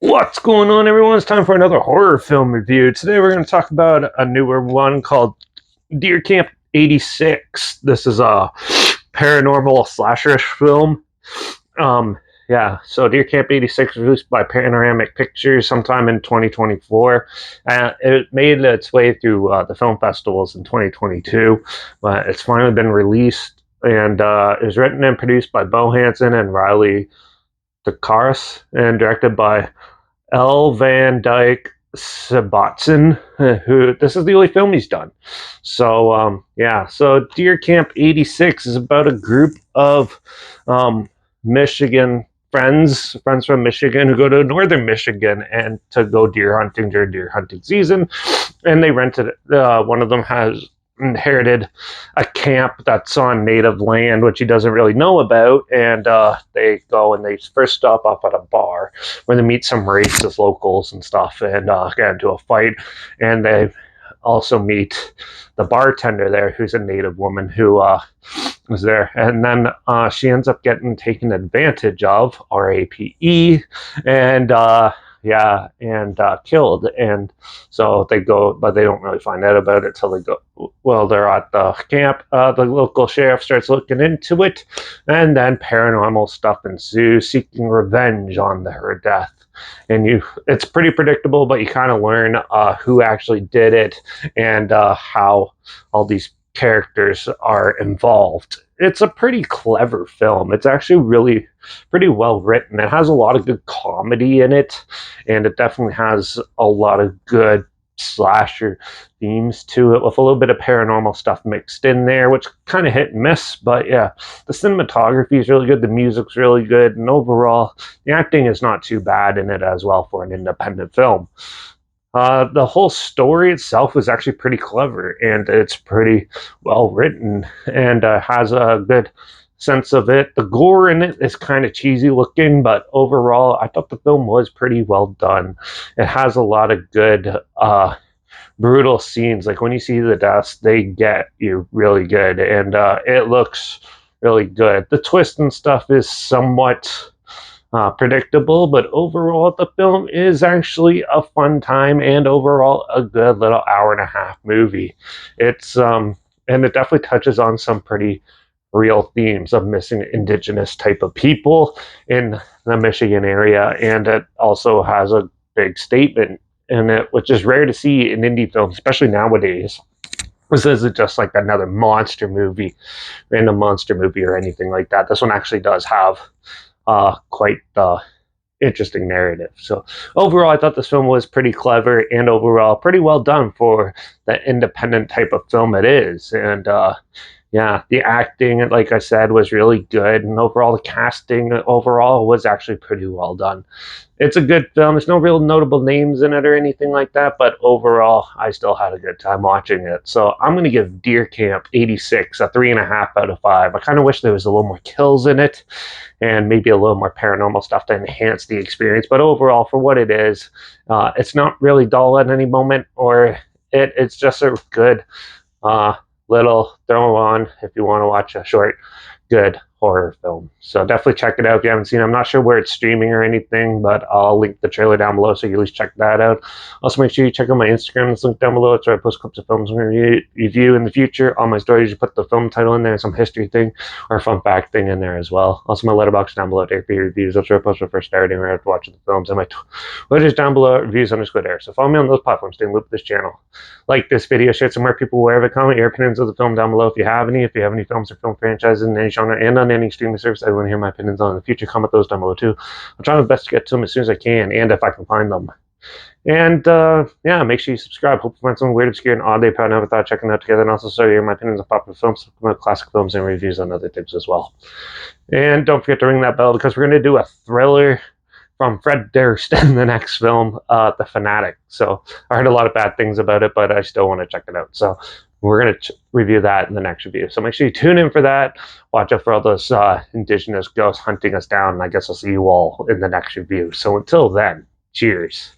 What's going on, everyone? It's time for another horror film review. Today we're going to talk about a newer one called Deer Camp 86. This is a paranormal slasher film. So Deer Camp 86 was released by Panoramic Pictures sometime in 2024. It made its way through the film festivals in 2022, but it's finally been released, and it was written and produced by Bo Hansen and Riley DeCaris and directed by L. Van Dyke Sabatson, who this is the only film he's done. So Deer Camp 86 is about a group of Michigan friends from Michigan who go to northern Michigan and to go deer hunting during deer hunting season. And they rented one of them has inherited a camp that's on native land, which he doesn't really know about. And they go and they first stop off at a bar where they meet some racist locals and stuff and get into a fight. And they also meet the bartender there, who's a native woman who was there. And then she ends up getting taken advantage of, RAPE, and killed. And so they go, but they don't really find out about it till they go. Well, they're at the camp. The local sheriff starts looking into it, and then paranormal stuff ensues, seeking revenge on her death. And it's pretty predictable, but you kind of learn who actually did it and how all these characters are involved. It's a pretty clever film. It's actually really pretty well written. It has a lot of good comedy in it, and it definitely has a lot of good slasher themes to it with a little bit of paranormal stuff mixed in there, which kind of hit and miss. But yeah, the cinematography is really good, the music's really good, and overall the acting is not too bad in it as well for an independent film. The whole story itself is actually pretty clever, and it's pretty well written, and has a good sense of it. The gore in it is kind of cheesy looking, but overall, I thought the film was pretty well done. It has a lot of good, brutal scenes. Like when you see the deaths, they get you really good, and it looks really good. The twist and stuff is somewhat predictable, but overall the film is actually a fun time and overall a good little hour and a half movie. It's and it definitely touches on some pretty real themes of missing indigenous type of people in the Michigan area, and it also has a big statement in it, which is rare to see in indie films, especially nowadays. This isn't just like another monster movie, random monster movie or anything like that. This one actually does have quite the interesting narrative. So overall, I thought this film was pretty clever and overall pretty well done for the independent type of film it is. And the acting, like I said, was really good, and overall the casting overall was actually pretty well done. It's a good film. There's no real notable names in it or anything like that, but overall, I still had a good time watching it. So I'm going to give Deer Camp 86 a 3.5 out of 5. I kind of wish there was a little more kills in it and maybe a little more paranormal stuff to enhance the experience. But overall, for what it is, it's not really dull at any moment, or it's just a good little throw on if you want to watch a short, good horror film. So definitely check it out if you haven't seen it. I'm not sure where it's streaming or anything, but I'll link the trailer down below so you can at least check that out. Also, make sure you check out my Instagram. It's linked down below. It's where I post clips of films we review in the future. All my stories, you put the film title in there, some history thing or a fun fact thing in there as well. Also, my Letterbox down below, there for your reviews. That's where I post my first Saturday where I have to watch the films. And my Twitter's down below, reviews_there. So follow me on those platforms. Stay in loop with this channel. Like this video, share it some more people, wherever. Comment your opinions of the film down below if you have any. If you have any films or film franchises in any genre and on any streaming service I want to hear my opinions on in the future, comment those down below too. I'll try my best to get to them as soon as I can, and if I can find them. And make sure you subscribe. Hope you find something weird, obscure, and odd they probably never thought checking out together. And also, so hear my opinions on popular films, classic films, and reviews on other things as well. And don't forget to ring that bell, because we're going to do a thriller from Fred Durst in the next film, The Fanatic. So I heard a lot of bad things about it, but I still want to check it out. So we're going to review that in the next review. So make sure you tune in for that. Watch out for all those indigenous ghosts hunting us down. And I guess I'll see you all in the next review. So until then, cheers.